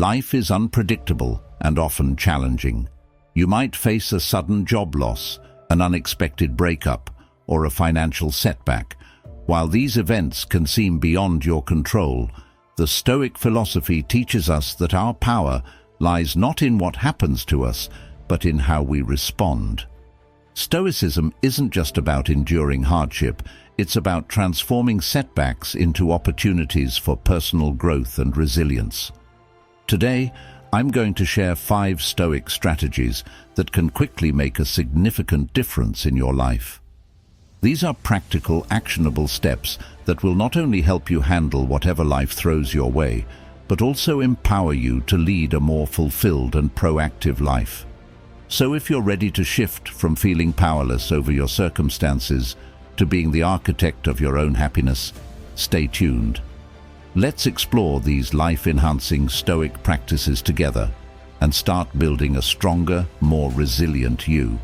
Life is unpredictable and often challenging. You might face a sudden job loss, an unexpected breakup, or a financial setback. While these events can seem beyond your control, the Stoic philosophy teaches us that our power lies not in what happens to us, but in how we respond. Stoicism isn't just about enduring hardship, it's about transforming setbacks into opportunities for personal growth and resilience. Today, I'm going to share 5 Stoic strategies that can quickly make a significant difference in your life. These are practical, actionable steps that will not only help you handle whatever life throws your way, but also empower you to lead a more fulfilled and proactive life. So if you're ready to shift from feeling powerless over your circumstances to being the architect of your own happiness, stay tuned. Let's explore these life-enhancing Stoic practices together and start building a stronger, more resilient you.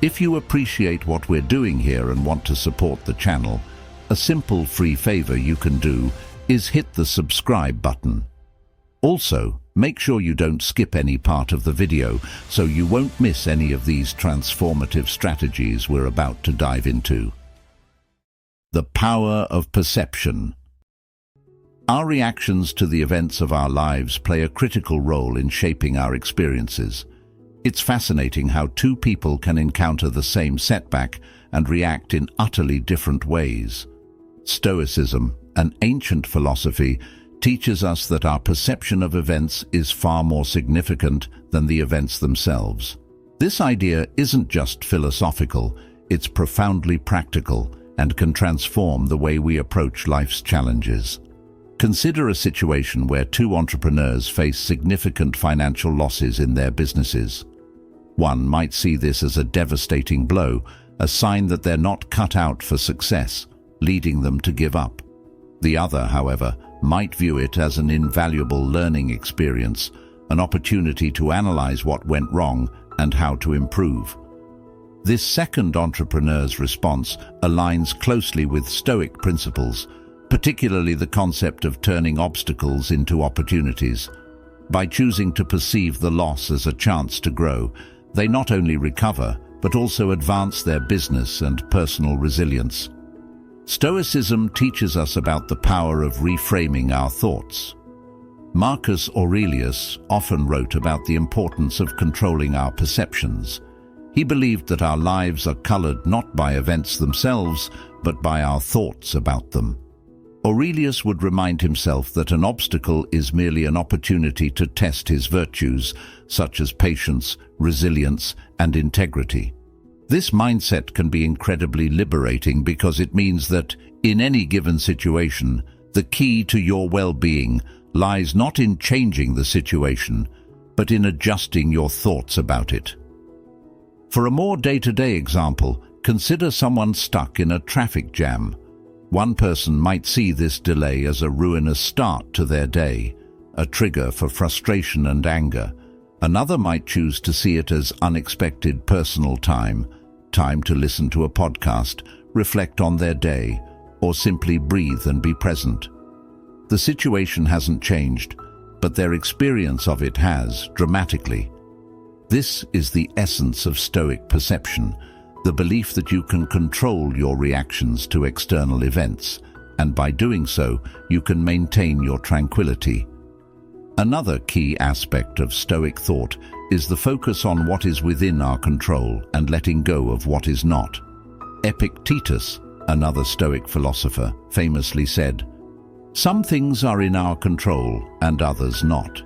If you appreciate what we're doing here and want to support the channel, a simple free favor you can do is hit the subscribe button. Also, make sure you don't skip any part of the video so you won't miss any of these transformative strategies we're about to dive into. The power of perception. Our reactions to the events of our lives play a critical role in shaping our experiences. It's fascinating how two people can encounter the same setback and react in utterly different ways. Stoicism, an ancient philosophy, teaches us that our perception of events is far more significant than the events themselves. This idea isn't just philosophical, it's profoundly practical and can transform the way we approach life's challenges. Consider a situation where 2 entrepreneurs face significant financial losses in their businesses. One might see this as a devastating blow, a sign that they're not cut out for success, leading them to give up. The other, however, might view it as an invaluable learning experience, an opportunity to analyze what went wrong and how to improve. This second entrepreneur's response aligns closely with Stoic principles, particularly the concept of turning obstacles into opportunities. By choosing to perceive the loss as a chance to grow, they not only recover, but also advance their business and personal resilience. Stoicism teaches us about the power of reframing our thoughts. Marcus Aurelius often wrote about the importance of controlling our perceptions. He believed that our lives are colored not by events themselves, but by our thoughts about them. Aurelius would remind himself that an obstacle is merely an opportunity to test his virtues, such as patience, resilience, and integrity. This mindset can be incredibly liberating because it means that, in any given situation, the key to your well-being lies not in changing the situation, but in adjusting your thoughts about it. For a more day-to-day example, consider someone stuck in a traffic jam. One person might see this delay as a ruinous start to their day, a trigger for frustration and anger. Another might choose to see it as unexpected personal time to listen to a podcast, reflect on their day, or simply breathe and be present. The situation hasn't changed, but their experience of it has, dramatically. This is the essence of Stoic perception, the belief that you can control your reactions to external events, and by doing so, you can maintain your tranquility. Another key aspect of Stoic thought is the focus on what is within our control and letting go of what is not. Epictetus, another Stoic philosopher, famously said, "Some things are in our control and others not."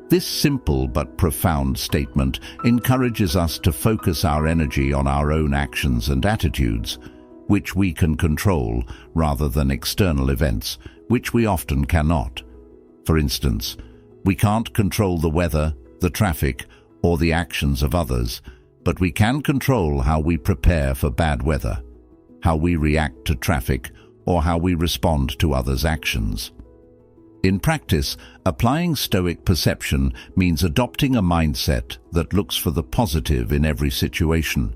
This simple but profound statement encourages us to focus our energy on our own actions and attitudes, which we can control, rather than external events, which we often cannot. For instance, we can't control the weather, the traffic, or the actions of others, but we can control how we prepare for bad weather, how we react to traffic, or how we respond to others' actions. In practice, applying Stoic perception means adopting a mindset that looks for the positive in every situation.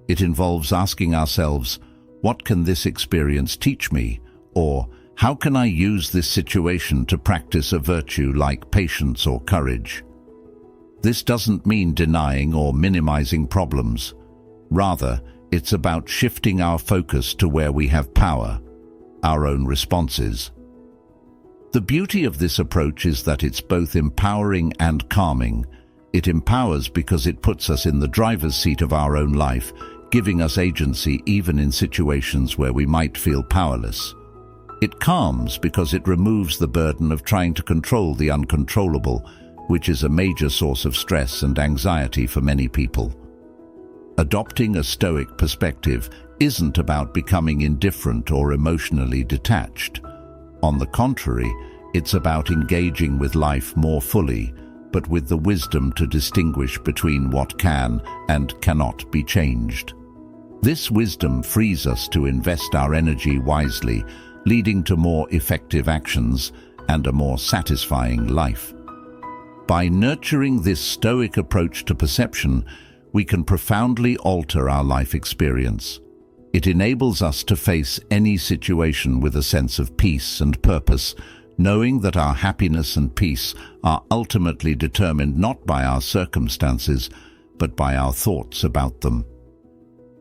It involves asking ourselves, what can this experience teach me? Or, How can I use this situation to practice a virtue like patience or courage? This doesn't mean denying or minimizing problems. Rather, it's about shifting our focus to where we have power, our own responses. The beauty of this approach is that it's both empowering and calming. It empowers because it puts us in the driver's seat of our own life, giving us agency even in situations where we might feel powerless. It calms because it removes the burden of trying to control the uncontrollable, which is a major source of stress and anxiety for many people. Adopting a Stoic perspective isn't about becoming indifferent or emotionally detached. On the contrary, it's about engaging with life more fully, but with the wisdom to distinguish between what can and cannot be changed. This wisdom frees us to invest our energy wisely, leading to more effective actions and a more satisfying life. By nurturing this Stoic approach to perception, we can profoundly alter our life experience. It enables us to face any situation with a sense of peace and purpose, knowing that our happiness and peace are ultimately determined not by our circumstances, but by our thoughts about them.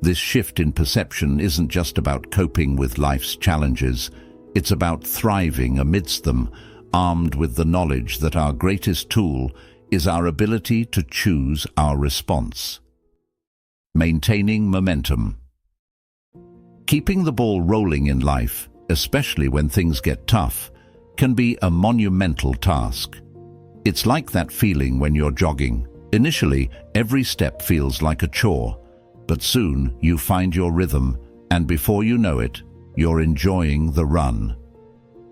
This shift in perception isn't just about coping with life's challenges, it's about thriving amidst them, armed with the knowledge that our greatest tool is our ability to choose our response. Maintaining momentum. Keeping the ball rolling in life, especially when things get tough, can be a monumental task. It's like that feeling when you're jogging. Initially, every step feels like a chore, but soon you find your rhythm, and before you know it, you're enjoying the run.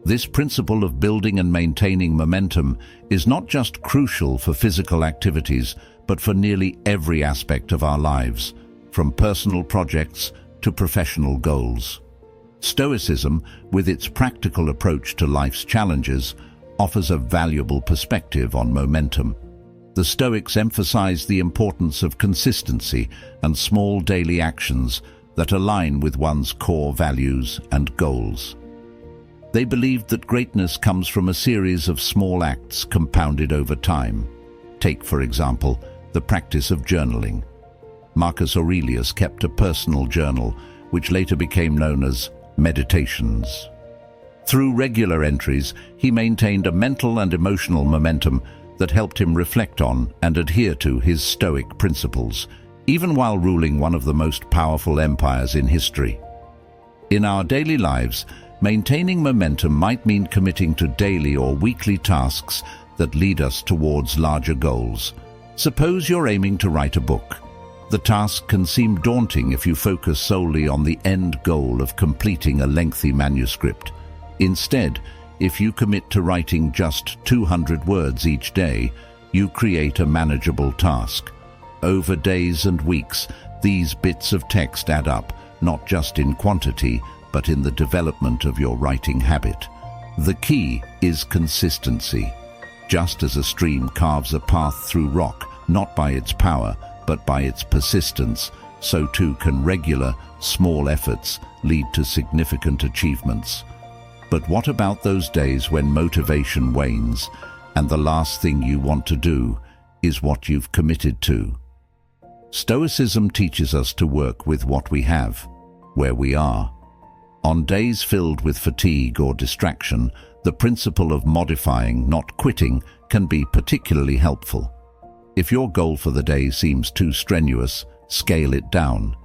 This principle of building and maintaining momentum is not just crucial for physical activities, but for nearly every aspect of our lives, from personal projects to professional goals. Stoicism, with its practical approach to life's challenges, offers a valuable perspective on momentum. The Stoics emphasize the importance of consistency and small daily actions that align with one's core values and goals. They believed that greatness comes from a series of small acts compounded over time. Take, for example, the practice of journaling. Marcus Aurelius kept a personal journal, which later became known as meditations. Through regular entries, he maintained a mental and emotional momentum that helped him reflect on and adhere to his Stoic principles, even while ruling one of the most powerful empires in history. In our daily lives, maintaining momentum might mean committing to daily or weekly tasks that lead us towards larger goals. Suppose you're aiming to write a book. The task can seem daunting if you focus solely on the end goal of completing a lengthy manuscript. Instead, if you commit to writing just 200 words each day, you create a manageable task. Over days and weeks, these bits of text add up, not just in quantity, but in the development of your writing habit. The key is consistency. Just as a stream carves a path through rock, not by its power, but by its persistence, so too can regular, small efforts lead to significant achievements. But what about those days when motivation wanes, and the last thing you want to do is what you've committed to? Stoicism teaches us to work with what we have, where we are. On days filled with fatigue or distraction, the principle of modifying, not quitting, can be particularly helpful. If your goal for the day seems too strenuous, scale it down.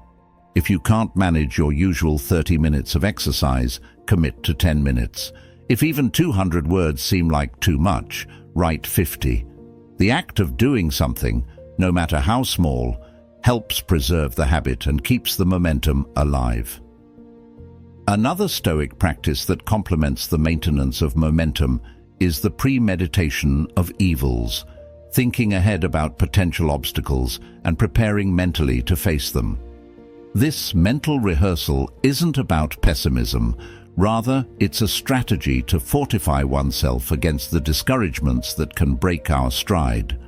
If you can't manage your usual 30 minutes of exercise, commit to 10 minutes. If even 200 words seem like too much, write 50. The act of doing something, no matter how small, helps preserve the habit and keeps the momentum alive. Another Stoic practice that complements the maintenance of momentum is the premeditation of evils, thinking ahead about potential obstacles and preparing mentally to face them. This mental rehearsal isn't about pessimism. Rather, it's a strategy to fortify oneself against the discouragements that can break our stride.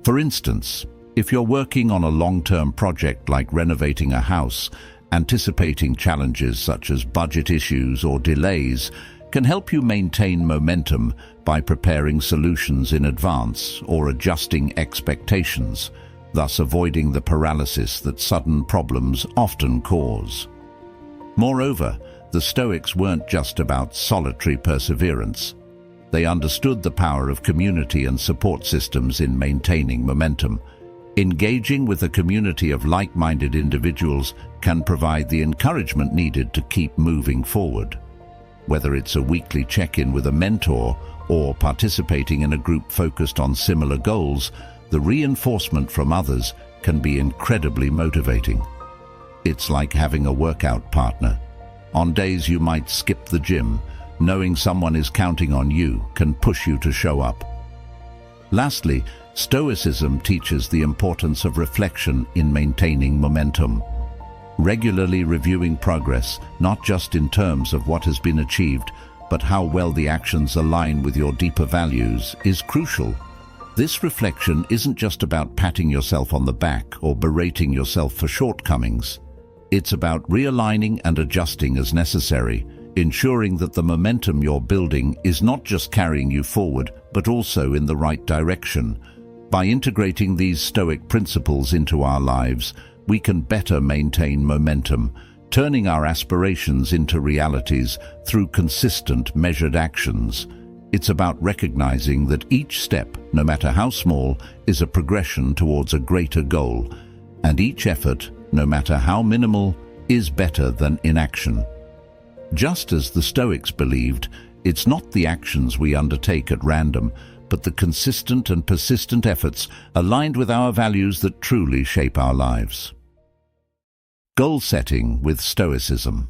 For instance, if you're working on a long-term project like renovating a house, anticipating challenges such as budget issues or delays, can help you maintain momentum by preparing solutions in advance or adjusting expectations, thus avoiding the paralysis that sudden problems often cause. Moreover, the Stoics weren't just about solitary perseverance. They understood the power of community and support systems in maintaining momentum. Engaging with a community of like-minded individuals can provide the encouragement needed to keep moving forward. Whether it's a weekly check-in with a mentor or participating in a group focused on similar goals, the reinforcement from others can be incredibly motivating. It's like having a workout partner. On days you might skip the gym, knowing someone is counting on you can push you to show up. Lastly, Stoicism teaches the importance of reflection in maintaining momentum. Regularly reviewing progress, not just in terms of what has been achieved, but how well the actions align with your deeper values, is crucial. This reflection isn't just about patting yourself on the back or berating yourself for shortcomings. It's about realigning and adjusting as necessary, ensuring that the momentum you're building is not just carrying you forward, but also in the right direction. By integrating these Stoic principles into our lives, we can better maintain momentum, turning our aspirations into realities through consistent, measured actions. It's about recognizing that each step, no matter how small, is a progression towards a greater goal, and each effort, no matter how minimal, is better than inaction. Just as the Stoics believed, it's not the actions we undertake at random, but the consistent and persistent efforts aligned with our values that truly shape our lives. Goal setting with Stoicism.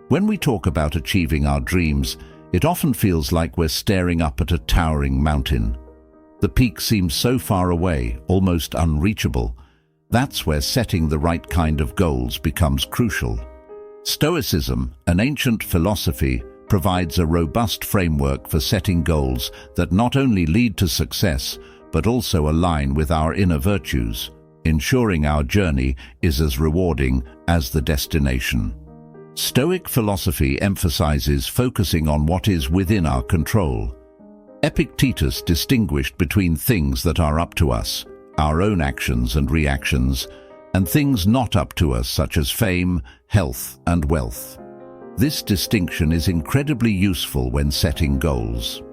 When we talk about achieving our dreams, it often feels like we're staring up at a towering mountain. The peak seems so far away, almost unreachable. That's where setting the right kind of goals becomes crucial. Stoicism, an ancient philosophy, provides a robust framework for setting goals that not only lead to success, but also align with our inner virtues, ensuring our journey is as rewarding as the destination. Stoic philosophy emphasizes focusing on what is within our control. Epictetus distinguished between things that are up to us, our own actions and reactions, and things not up to us such as fame, health, and wealth. This distinction is incredibly useful when setting goals.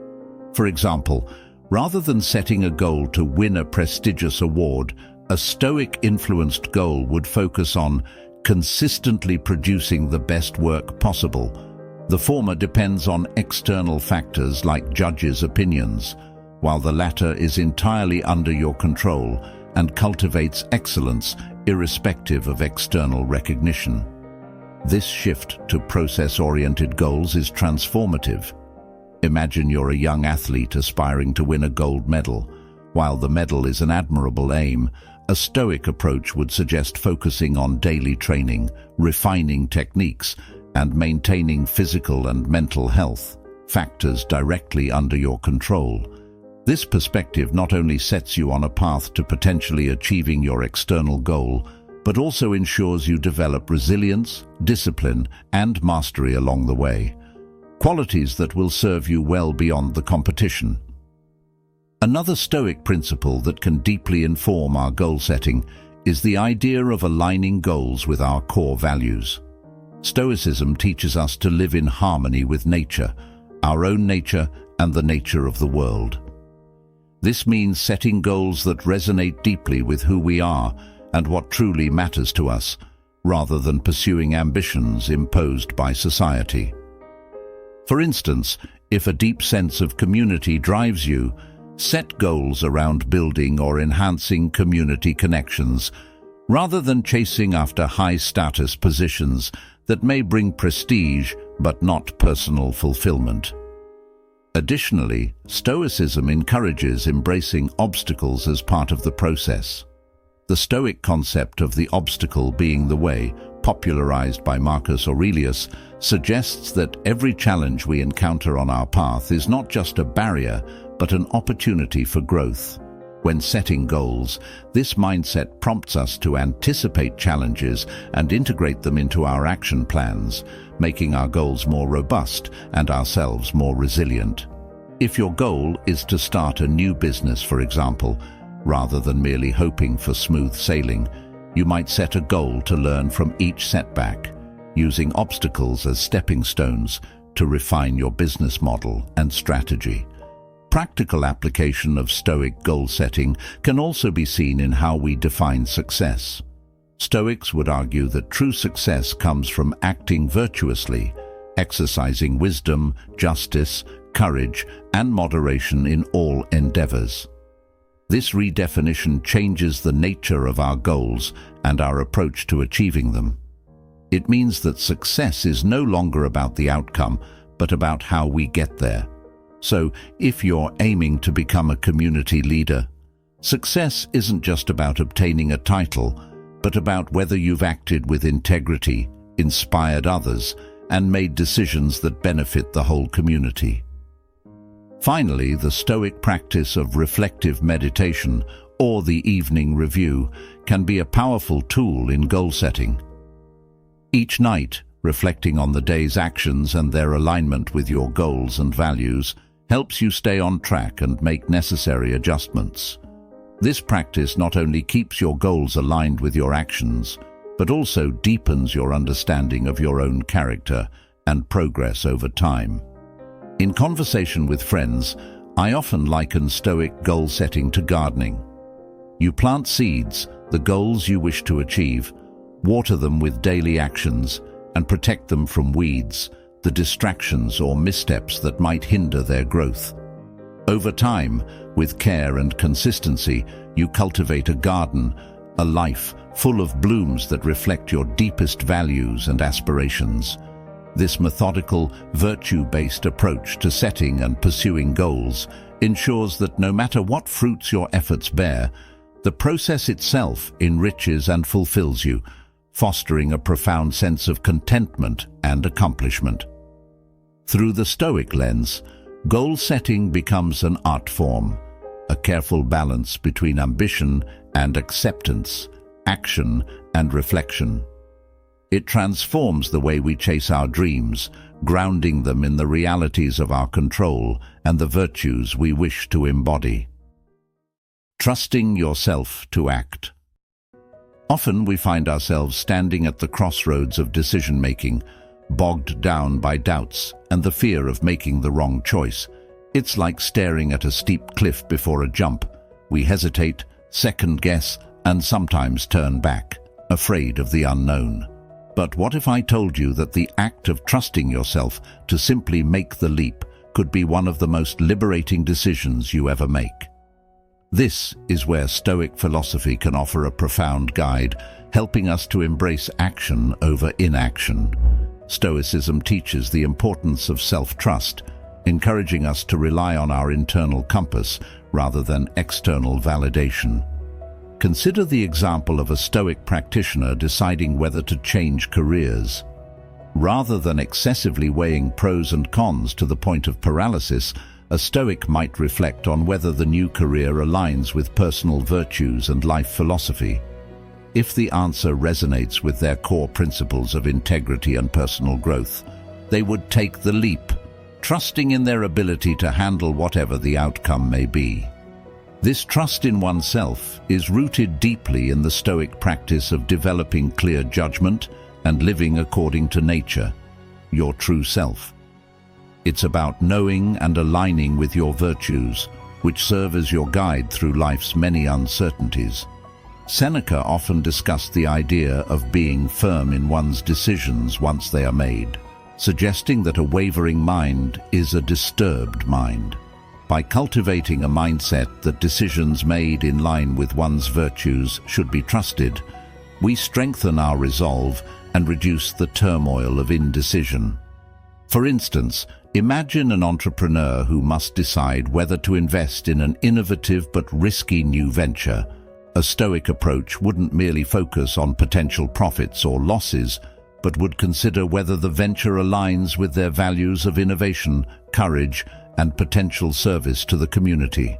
For example, rather than setting a goal to win a prestigious award, a Stoic-influenced goal would focus on consistently producing the best work possible. The former depends on external factors like judges' opinions, while the latter is entirely under your control and cultivates excellence irrespective of external recognition. This shift to process-oriented goals is transformative. Imagine you're a young athlete aspiring to win a gold medal. While the medal is an admirable aim, a Stoic approach would suggest focusing on daily training, refining techniques, and maintaining physical and mental health, factors directly under your control. This perspective not only sets you on a path to potentially achieving your external goal, but also ensures you develop resilience, discipline, and mastery along the way, qualities that will serve you well beyond the competition. Another Stoic principle that can deeply inform our goal setting is the idea of aligning goals with our core values. Stoicism teaches us to live in harmony with nature, our own nature, and the nature of the world. This means setting goals that resonate deeply with who we are and what truly matters to us, rather than pursuing ambitions imposed by society. For instance, if a deep sense of community drives you, set goals around building or enhancing community connections, rather than chasing after high-status positions that may bring prestige but not personal fulfillment. Additionally, Stoicism encourages embracing obstacles as part of the process. The Stoic concept of the obstacle being the way, popularized by Marcus Aurelius, suggests that every challenge we encounter on our path is not just a barrier, but an opportunity for growth. When setting goals, this mindset prompts us to anticipate challenges and integrate them into our action plans, making our goals more robust and ourselves more resilient. If your goal is to start a new business, for example, rather than merely hoping for smooth sailing, you might set a goal to learn from each setback, using obstacles as stepping stones to refine your business model and strategy. Practical application of Stoic goal setting can also be seen in how we define success. Stoics would argue that true success comes from acting virtuously, exercising wisdom, justice, courage, and moderation in all endeavors. This redefinition changes the nature of our goals and our approach to achieving them. It means that success is no longer about the outcome, but about how we get there. So, if you're aiming to become a community leader, success isn't just about obtaining a title, but about whether you've acted with integrity, inspired others, and made decisions that benefit the whole community. Finally, the Stoic practice of reflective meditation, or the evening review, can be a powerful tool in goal setting. Each night, reflecting on the day's actions and their alignment with your goals and values helps you stay on track and make necessary adjustments. This practice not only keeps your goals aligned with your actions, but also deepens your understanding of your own character and progress over time. In conversation with friends, I often liken Stoic goal setting to gardening. You plant seeds, the goals you wish to achieve, water them with daily actions, and protect them from weeds, the distractions or missteps that might hinder their growth. Over time, with care and consistency, you cultivate a garden, a life full of blooms that reflect your deepest values and aspirations. This methodical, virtue-based approach to setting and pursuing goals ensures that no matter what fruits your efforts bear, the process itself enriches and fulfills you, fostering a profound sense of contentment and accomplishment. Through the Stoic lens, goal setting becomes an art form, a careful balance between ambition and acceptance, action and reflection. It transforms the way we chase our dreams, grounding them in the realities of our control and the virtues we wish to embody. Trusting yourself to act. Often we find ourselves standing at the crossroads of decision-making, bogged down by doubts and the fear of making the wrong choice. It's like staring at a steep cliff before a jump. We hesitate, second-guess, and sometimes turn back, afraid of the unknown. But what if I told you that the act of trusting yourself to simply make the leap could be one of the most liberating decisions you ever make? This is where Stoic philosophy can offer a profound guide, helping us to embrace action over inaction. Stoicism teaches the importance of self-trust, encouraging us to rely on our internal compass rather than external validation. Consider the example of a Stoic practitioner deciding whether to change careers. Rather than excessively weighing pros and cons to the point of paralysis, a Stoic might reflect on whether the new career aligns with personal virtues and life philosophy. If the answer resonates with their core principles of integrity and personal growth, they would take the leap, trusting in their ability to handle whatever the outcome may be. This trust in oneself is rooted deeply in the Stoic practice of developing clear judgment and living according to nature, your true self. It's about knowing and aligning with your virtues, which serve as your guide through life's many uncertainties. Seneca often discussed the idea of being firm in one's decisions once they are made, suggesting that a wavering mind is a disturbed mind. By cultivating a mindset that decisions made in line with one's virtues should be trusted, we strengthen our resolve and reduce the turmoil of indecision. For instance, imagine an entrepreneur who must decide whether to invest in an innovative but risky new venture. A Stoic approach wouldn't merely focus on potential profits or losses, but would consider whether the venture aligns with their values of innovation, courage, and potential service to the community.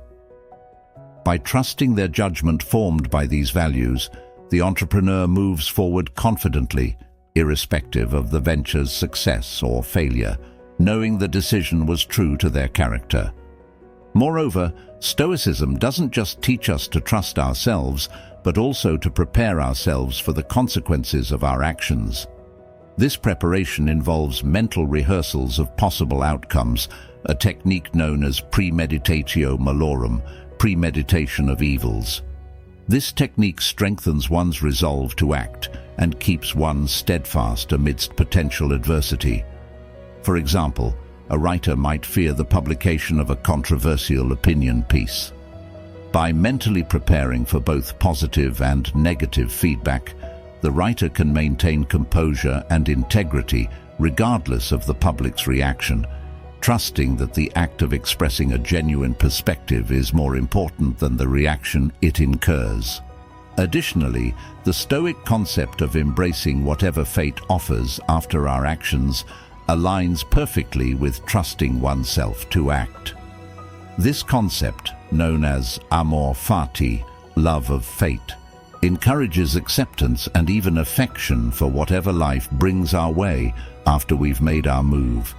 By trusting their judgment formed by these values, the entrepreneur moves forward confidently, irrespective of the venture's success or failure, knowing the decision was true to their character. Moreover, Stoicism doesn't just teach us to trust ourselves, but also to prepare ourselves for the consequences of our actions. This preparation involves mental rehearsals of possible outcomes, a technique known as premeditatio malorum, premeditation of evils. This technique strengthens one's resolve to act and keeps one steadfast amidst potential adversity. For example, a writer might fear the publication of a controversial opinion piece. By mentally preparing for both positive and negative feedback, the writer can maintain composure and integrity regardless of the public's reaction, trusting that the act of expressing a genuine perspective is more important than the reaction it incurs. Additionally, the Stoic concept of embracing whatever fate offers after our actions aligns perfectly with trusting oneself to act. This concept, known as amor fati, love of fate, encourages acceptance and even affection for whatever life brings our way after we've made our move.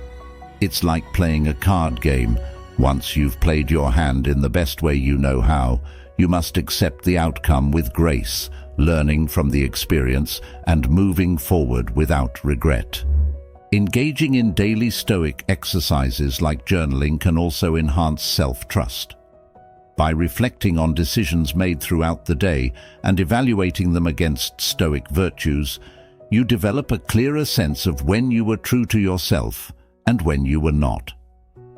It's like playing a card game. Once you've played your hand in the best way you know how, you must accept the outcome with grace, learning from the experience and moving forward without regret. Engaging in daily Stoic exercises like journaling can also enhance self-trust. By reflecting on decisions made throughout the day and evaluating them against Stoic virtues, you develop a clearer sense of when you were true to yourself and when you were not.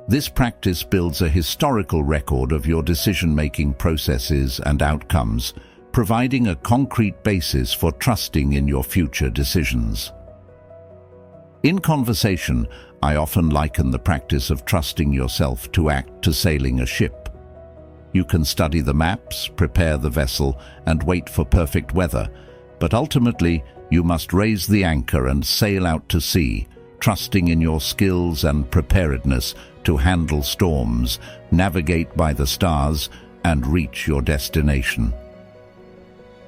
This practice builds a historical record of your decision-making processes and outcomes, providing a concrete basis for trusting in your future decisions. In conversation, I often liken the practice of trusting yourself to act to sailing a ship. You can study the maps, prepare the vessel, and wait for perfect weather, but ultimately you must raise the anchor and sail out to sea, trusting in your skills and preparedness to handle storms, navigate by the stars, and reach your destination.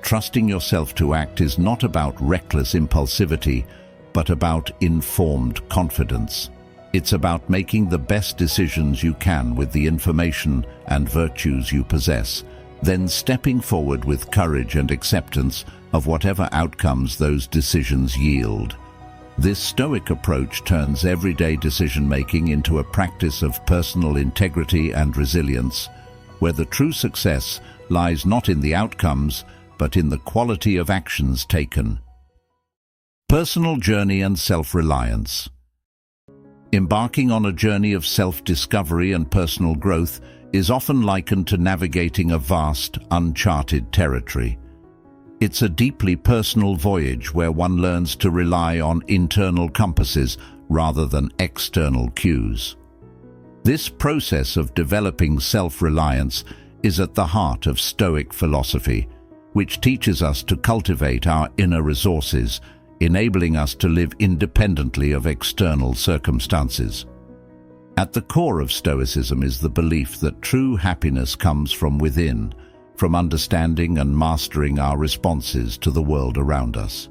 Trusting yourself to act is not about reckless impulsivity, but about informed confidence. It's about making the best decisions you can with the information and virtues you possess, then stepping forward with courage and acceptance of whatever outcomes those decisions yield. This Stoic approach turns everyday decision-making into a practice of personal integrity and resilience, where the true success lies not in the outcomes, but in the quality of actions taken. Personal journey and self-reliance. Embarking on a journey of self-discovery and personal growth is often likened to navigating a vast, uncharted territory. It's a deeply personal voyage where one learns to rely on internal compasses rather than external cues. This process of developing self-reliance is at the heart of Stoic philosophy, which teaches us to cultivate our inner resources, enabling us to live independently of external circumstances. At the core of Stoicism is the belief that true happiness comes from within, from understanding and mastering our responses to the world around us.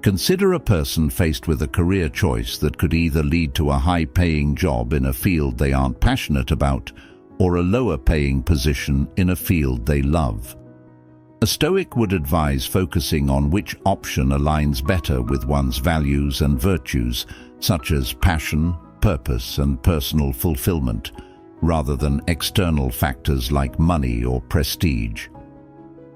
Consider a person faced with a career choice that could either lead to a high-paying job in a field they aren't passionate about, or a lower-paying position in a field they love. A Stoic would advise focusing on which option aligns better with one's values and virtues, such as passion, purpose, and personal fulfillment, rather than external factors like money or prestige.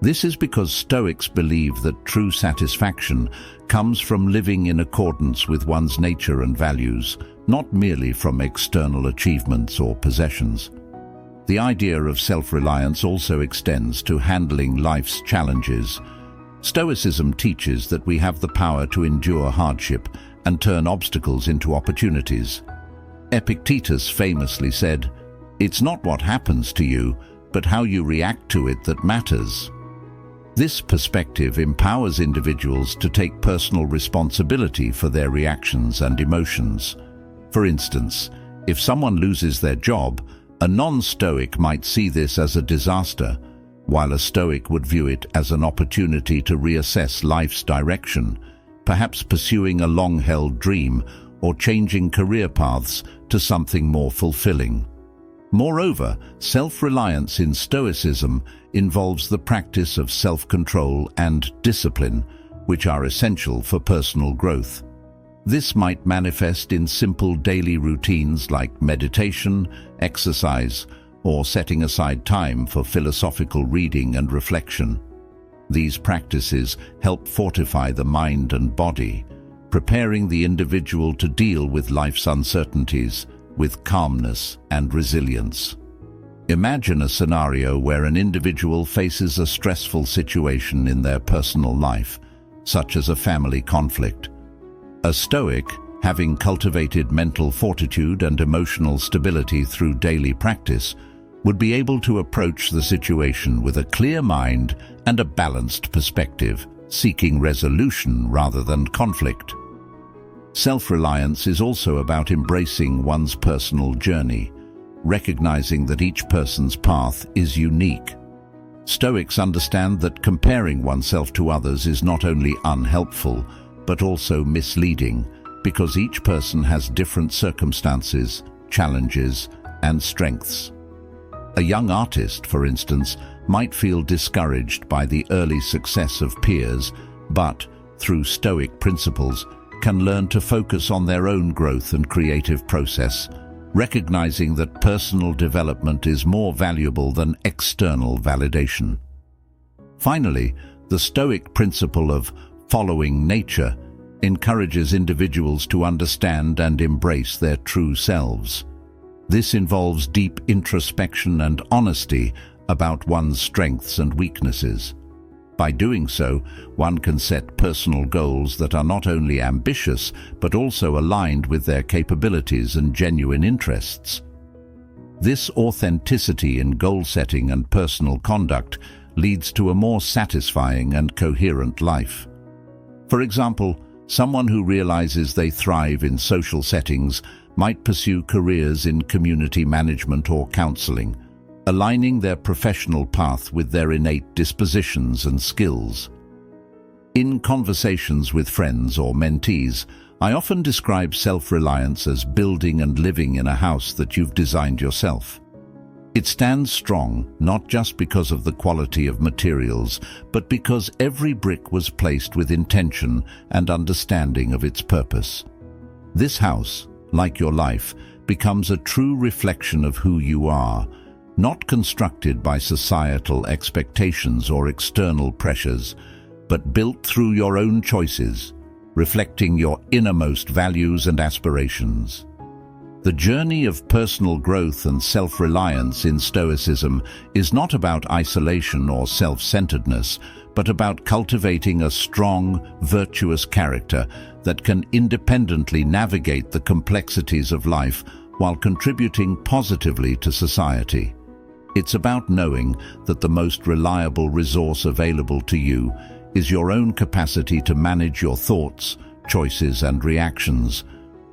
This is because Stoics believe that true satisfaction comes from living in accordance with one's nature and values, not merely from external achievements or possessions. The idea of self-reliance also extends to handling life's challenges. Stoicism teaches that we have the power to endure hardship and turn obstacles into opportunities. Epictetus famously said, "It's not what happens to you, but how you react to it that matters." This perspective empowers individuals to take personal responsibility for their reactions and emotions. For instance, if someone loses their job, A non-Stoic might see this as a disaster, while a Stoic would view it as an opportunity to reassess life's direction, perhaps pursuing a long-held dream or changing career paths to something more fulfilling. Moreover, self-reliance in Stoicism involves the practice of self-control and discipline, which are essential for personal growth. This might manifest in simple daily routines like meditation, exercise, or setting aside time for philosophical reading and reflection. These practices help fortify the mind and body, preparing the individual to deal with life's uncertainties with calmness and resilience. Imagine a scenario where an individual faces a stressful situation in their personal life, such as a family conflict. A Stoic, having cultivated mental fortitude and emotional stability through daily practice, would be able to approach the situation with a clear mind and a balanced perspective, seeking resolution rather than conflict. Self-reliance is also about embracing one's personal journey, recognizing that each person's path is unique. Stoics understand that comparing oneself to others is not only unhelpful, but also misleading, because each person has different circumstances, challenges, and strengths. A young artist, for instance, might feel discouraged by the early success of peers, but, through Stoic principles, can learn to focus on their own growth and creative process, recognizing that personal development is more valuable than external validation. Finally, the Stoic principle of following nature encourages individuals to understand and embrace their true selves. This involves deep introspection and honesty about one's strengths and weaknesses. By doing so, one can set personal goals that are not only ambitious, but also aligned with their capabilities and genuine interests. This authenticity in goal setting and personal conduct leads to a more satisfying and coherent life. For example, someone who realizes they thrive in social settings might pursue careers in community management or counseling, aligning their professional path with their innate dispositions and skills. In conversations with friends or mentees, I often describe self-reliance as building and living in a house that you've designed yourself. It stands strong not just because of the quality of materials, but because every brick was placed with intention and understanding of its purpose. This house, like your life, becomes a true reflection of who you are, not constructed by societal expectations or external pressures, but built through your own choices, reflecting your innermost values and aspirations. The journey of personal growth and self-reliance in Stoicism is not about isolation or self-centeredness, but about cultivating a strong, virtuous character that can independently navigate the complexities of life while contributing positively to society. It's about knowing that the most reliable resource available to you is your own capacity to manage your thoughts, choices, and reactions,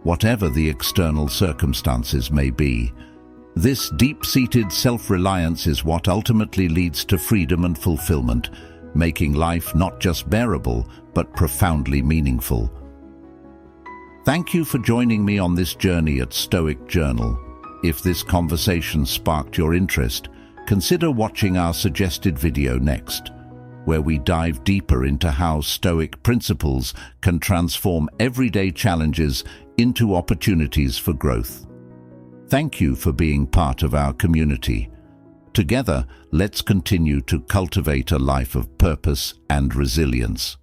whatever the external circumstances may be. This deep-seated self-reliance is what ultimately leads to freedom and fulfillment, making life not just bearable, but profoundly meaningful. Thank you for joining me on this journey at Stoic Journal. If this conversation sparked your interest, consider watching our suggested video next, where we dive deeper into how Stoic principles can transform everyday challenges into opportunities for growth. Thank you for being part of our community. Together, let's continue to cultivate a life of purpose and resilience.